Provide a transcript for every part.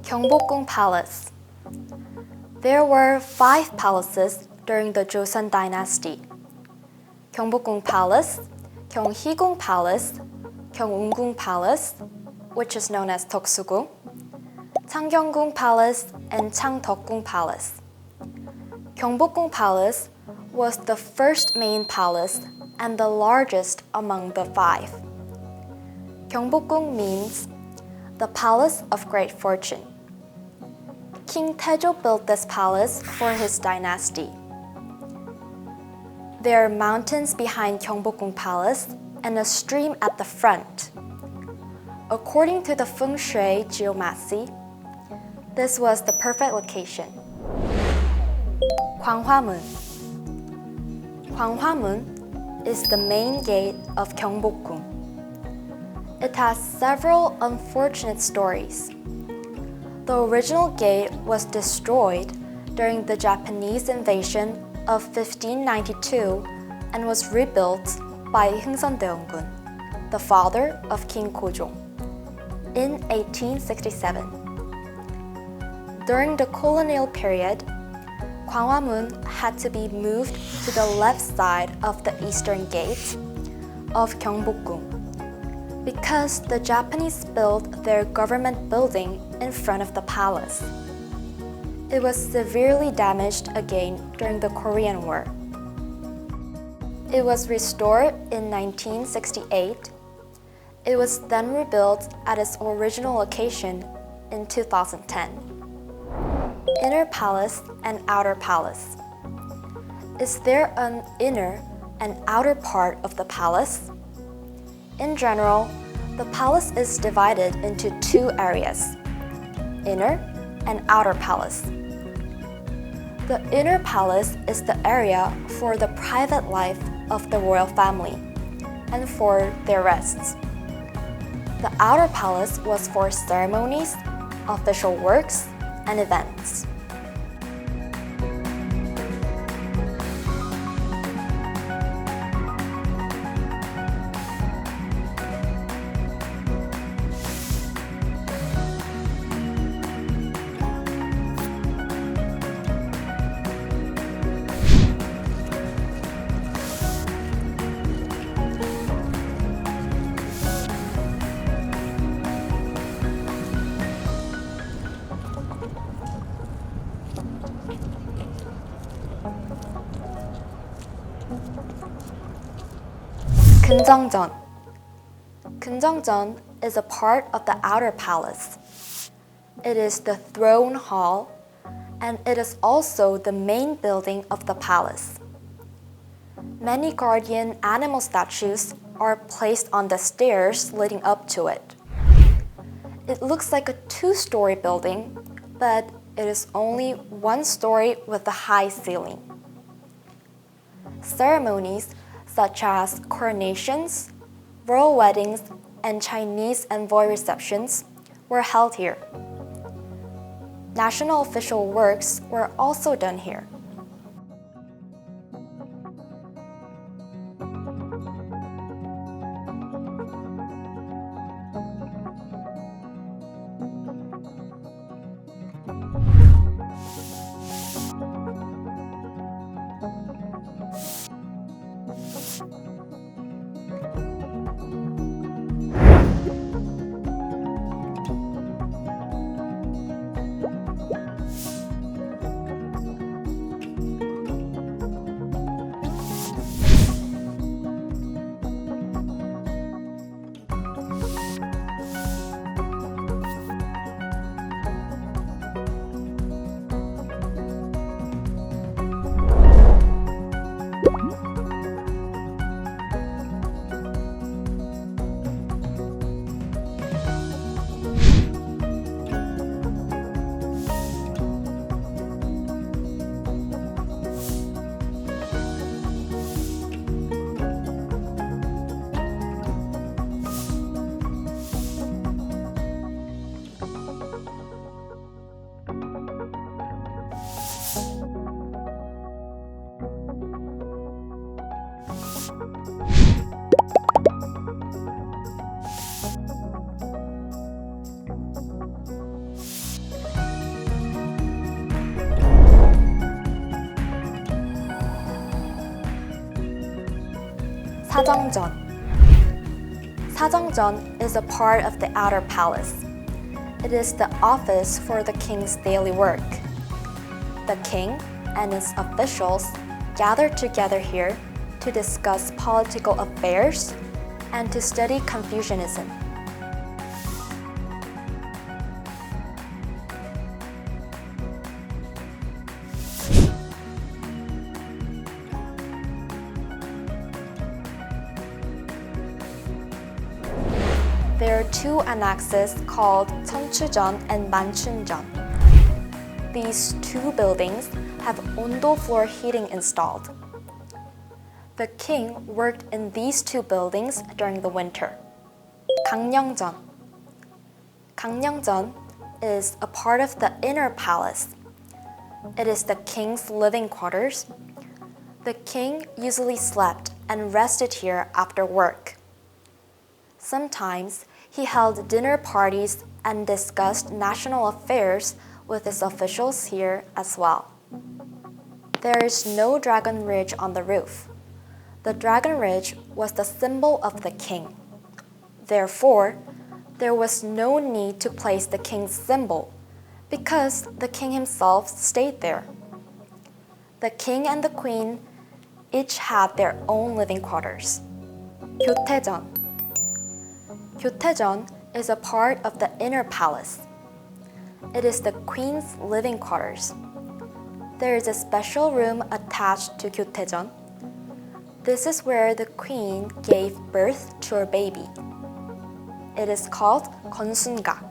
Gyeongbokgung Palace. There were 5 palaces during the Joseon dynasty. Gyeongbokgung Palace, Gyeonghikgung Palace, Gyeongbokgung Palace, which is known as Deoksugung, Tagyeongjong Palace, and Changdeokgung Palace. Gyeongbokgung Palace was the first main palace and the largest among the 5. Gyeongbokgung means the palace of great fortune. King Taejo built this palace for his dynasty. There are mountains behind Gyeongbokgung Palace and a stream at the front. According to the feng shui geomancy, this was the perfect location. Gwanghwamun. Gwanghwamun is the main gate of Gyeongbokgung. It has several unfortunate stories. The original gate was destroyed during the Japanese invasion of 1592 and was rebuilt by Hungseondeongun, the father of King Gojong, in 1867. During the colonial period, Gwanghwamun had to be moved to the left side of the eastern gate of Gyeongbokgung because the Japanese built their government building in front of the palace. It was severely damaged again during the Korean War. It was restored in 1968. It was then rebuilt at its original location in 2010. Inner Palace and Outer Palace. Is there an inner and outer part of the palace? In general, the palace is divided into 2 areas, inner and outer palace. The inner palace is the area for the private life of the royal family and for their rests. The outer palace was for ceremonies, official works, and events. Gyeongbokgung. Gyeongbokgung is a part of the outer palace. It is the throne hall, and it is also the main building of the palace. Many guardian animal statues are placed on the stairs leading up to it. It looks like a 2-story building, but it is only 1 story with a high ceiling. Ceremonies such as coronations, royal weddings, and Chinese envoy receptions were held here. National official works were also done here. 사정전. Sajeongjeon is a part of the outer palace. It is the office for the king's daily work. The king and his officials gather together here to discuss political affairs and to study Confucianism. There are two annexes called Cheonchujeon and Manchunjeon. These two buildings have ondo floor heating installed. The king worked in these two buildings during the winter. Gyeongjeon. Gyeongjeon is a part of the inner palace. It is the king's living quarters. The king usually slept and rested here after work. Sometimes he held dinner parties and discussed national affairs with his officials here as well. There is no dragon ridge on the roof. The dragon ridge was the symbol of the king. Therefore, there was no need to place the king's symbol because the king himself stayed there. The king and the queen each had their own living quarters. Gyotaejeon. Gyotaejeon is a part of the inner palace. It is the queen's living quarters. There is a special room attached to Gyotaejeon. This is where the queen gave birth to her baby. It is called Gonsungak.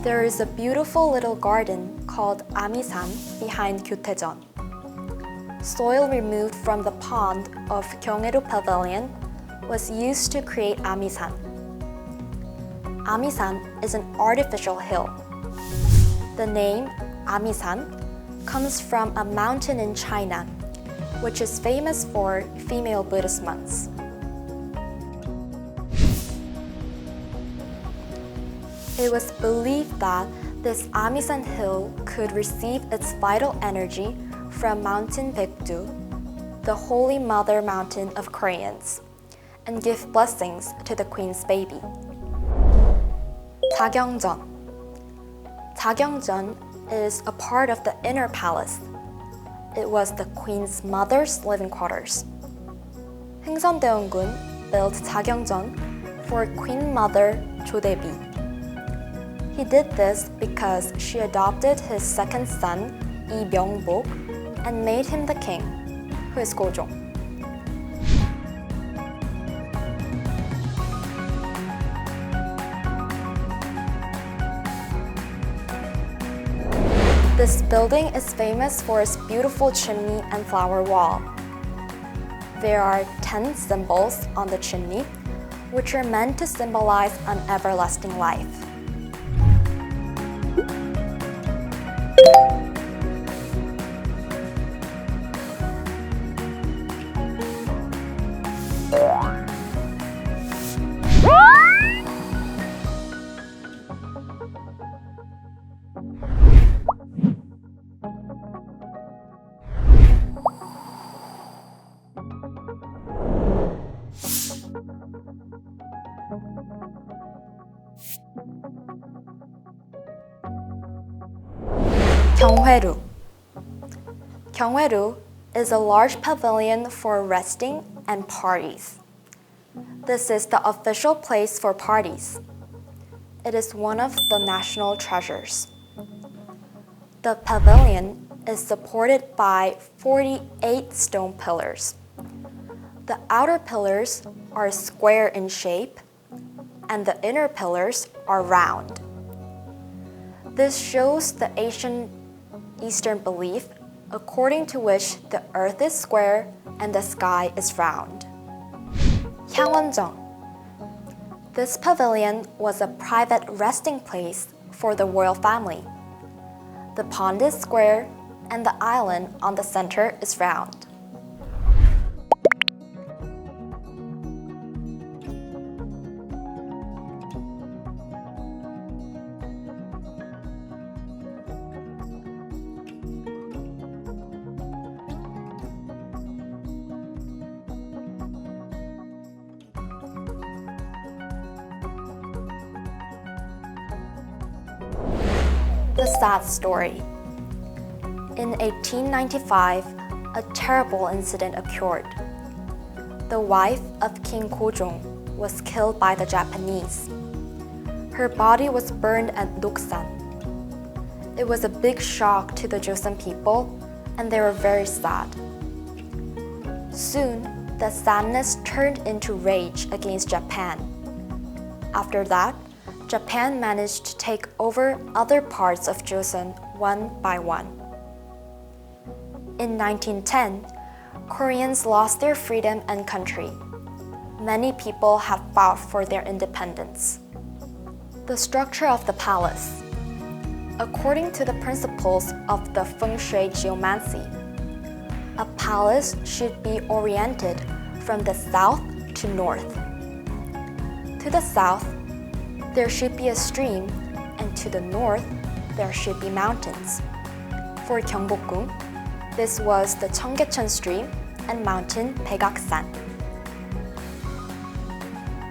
There is a beautiful little garden called Amisan behind Gyotaejeon. Soil removed from the pond of Gyeongheru Pavilion was used to create Amisan. Amisan is an artificial hill. The name Amisan comes from a mountain in China, which is famous for female Buddhist monks. It was believed that this Amisan hill could receive its vital energy from Mountain Baekdu, the Holy Mother Mountain of Koreans, and give blessings to the queen's baby. Tagyeongjong. Tagyeongjong is a part of the inner palace. It was the queen's mother's living quarters. 흥선대원군 built Tagyeongjong for Queen Mother Joseon. He did this because she adopted his second son, Lee Myung-bok, and made him the king, who is Gojong. This building is famous for its beautiful chimney and flower wall. There are 10 symbols on the chimney, which are meant to symbolize an everlasting life. Gyeongheru. Gyeongheru is a large pavilion for resting and parties. This is the official place for parties. It is one of the national treasures. The pavilion is supported by 48 stone pillars. The outer pillars are square in shape, and the inner pillars are round. This shows the ancient Eastern belief according to which the earth is square and the sky is round. Gyeongbokgung. This pavilion was a private resting place for the royal family. The pond is square and the island on the center is round. The sad story. In 1895, a terrible incident occurred. The wife of King Gyeongbokgung was killed by the Japanese. Her body was burned at Nasan. It was a big shock to the Joseon people, and they were very sad. Soon, the sadness turned into rage against Japan. After that, Japan managed to take over other parts of Joseon one by one. In 1910, Koreans lost their freedom and country. Many people have fought for their independence. The structure of the palace. According to the principles of the feng shui geomancy, a palace should be oriented from the south to north. To the south, there should be a stream, and to the north, there should be mountains. For Gyeongbokgung, this was the Cheonggyecheon Stream and mountain Baekaksan.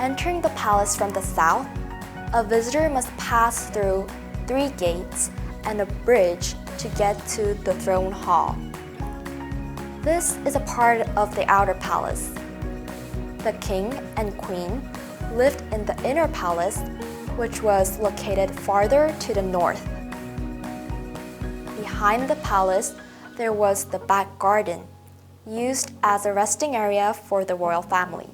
Entering the palace from the south, a visitor must pass through 3 gates and a bridge to get to the throne hall. This is a part of the outer palace. The king and queen lived in the inner palace, which was located farther to the north. Behind the palace, there was the back garden, used as a resting area for the royal family.